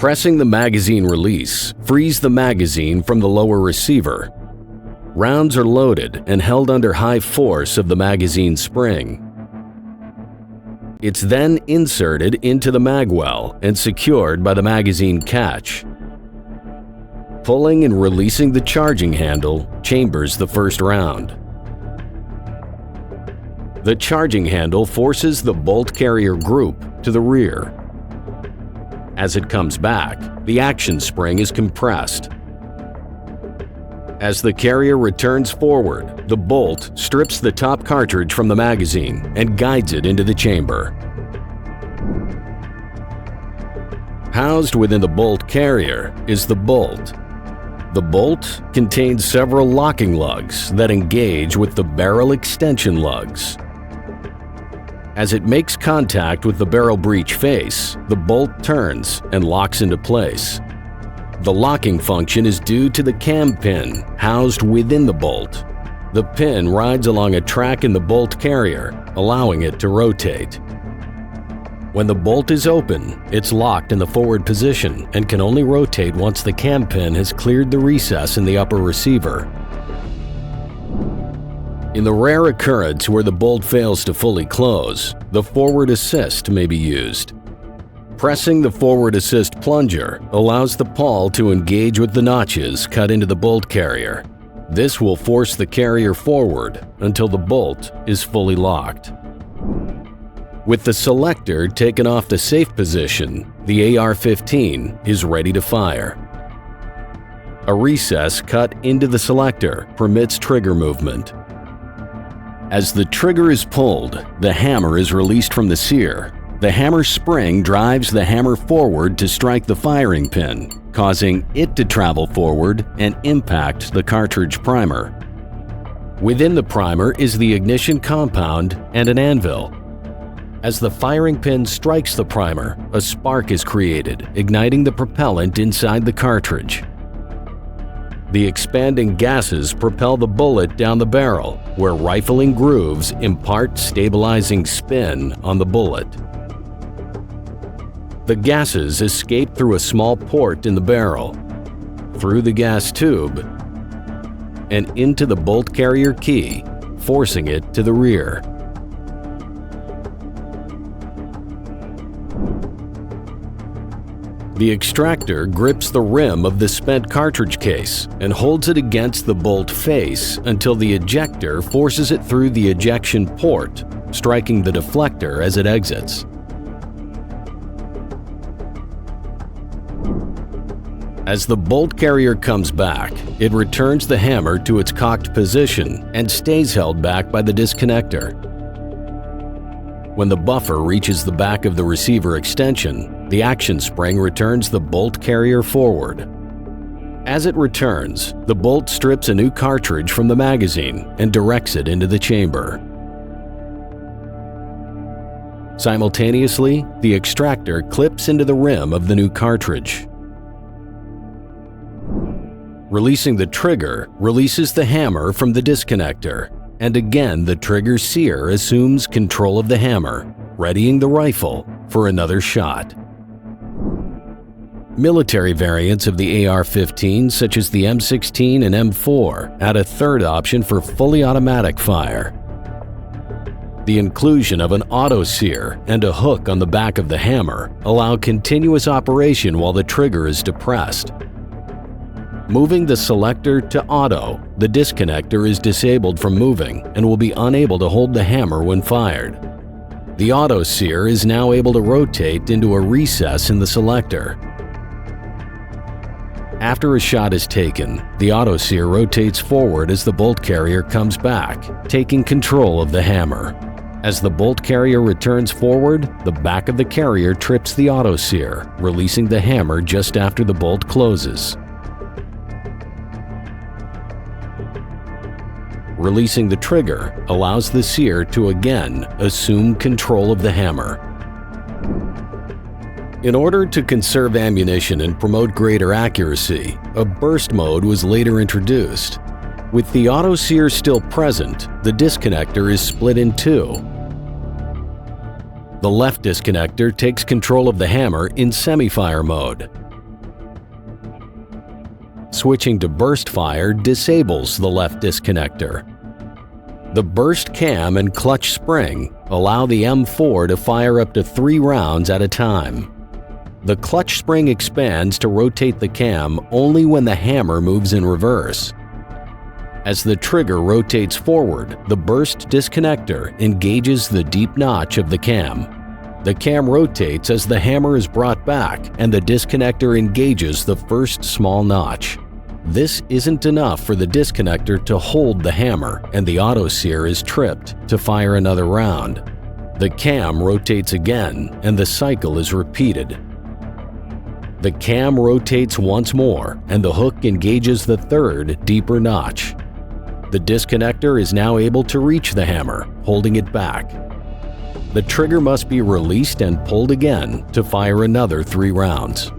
Pressing the magazine release frees the magazine from the lower receiver. Rounds are loaded and held under high force of the magazine spring. It's then inserted into the magwell and secured by the magazine catch. Pulling and releasing the charging handle chambers the first round. The charging handle forces the bolt carrier group to the rear. As it comes back, the action spring is compressed. As the carrier returns forward, the bolt strips the top cartridge from the magazine and guides it into the chamber. Housed within the bolt carrier is the bolt. The bolt contains several locking lugs that engage with the barrel extension lugs. As it makes contact with the barrel breech face, the bolt turns and locks into place. The locking function is due to the cam pin housed within the bolt. The pin rides along a track in the bolt carrier, allowing it to rotate. When the bolt is open, it's locked in the forward position and can only rotate once the cam pin has cleared the recess in the upper receiver. In the rare occurrence where the bolt fails to fully close, the forward assist may be used. Pressing the forward assist plunger allows the pawl to engage with the notches cut into the bolt carrier. This will force the carrier forward until the bolt is fully locked. With the selector taken off the safe position, the ar-15 is ready to fire. A recess cut into the selector permits trigger movement. As the trigger is pulled, the hammer is released from the sear. The hammer spring drives the hammer forward to strike the firing pin, causing it to travel forward and impact the cartridge primer. Within the primer is the ignition compound and an anvil. As the firing pin strikes the primer, a spark is created, igniting the propellant inside the cartridge. The expanding gases propel the bullet down the barrel, where rifling grooves impart stabilizing spin on the bullet. The gases escape through a small port in the barrel, through the gas tube, and into the bolt carrier key, forcing it to the rear. The extractor grips the rim of the spent cartridge case and holds it against the bolt face until the ejector forces it through the ejection port, striking the deflector as it exits. As the bolt carrier comes back, it returns the hammer to its cocked position and stays held back by the disconnector. When the buffer reaches the back of the receiver extension, the action spring returns the bolt carrier forward. As it returns, the bolt strips a new cartridge from the magazine and directs it into the chamber. Simultaneously, the extractor clips into the rim of the new cartridge. Releasing the trigger releases the hammer from the disconnector, and again the trigger sear assumes control of the hammer, readying the rifle for another shot. Military variants of the ar-15, such as the M16 and M4, add a third option for fully automatic fire. The inclusion of an auto sear and a hook on the back of the hammer allow continuous operation while the trigger is depressed. Moving the selector to auto, the disconnector is disabled from moving and will be unable to hold the hammer when fired. The auto sear is now able to rotate into a recess in the selector. After a shot is taken, the auto sear rotates forward as the bolt carrier comes back, taking control of the hammer. As the bolt carrier returns forward, the back of the carrier trips the auto sear, releasing the hammer just after the bolt closes. Releasing the trigger allows the sear to again assume control of the hammer. In order to conserve ammunition and promote greater accuracy, a burst mode was later introduced. With the auto sear still present, the disconnector is split in two. The left disconnector takes control of the hammer in semi-fire mode. switching to burst fire disables the left disconnector. The burst cam and clutch spring allow the M4 to fire up to 3 rounds at a time. The clutch spring expands to rotate the cam only when the hammer moves in reverse. As the trigger rotates forward, the burst disconnector engages the deep notch of the cam. The cam rotates as the hammer is brought back and the disconnector engages the first small notch. This isn't enough for the disconnector to hold the hammer, and the autosear is tripped to fire another round. The cam rotates again and the cycle is repeated. The cam rotates once more and the hook engages the third, deeper notch. The disconnector is now able to reach the hammer, holding it back. The trigger must be released and pulled again to fire another 3 rounds.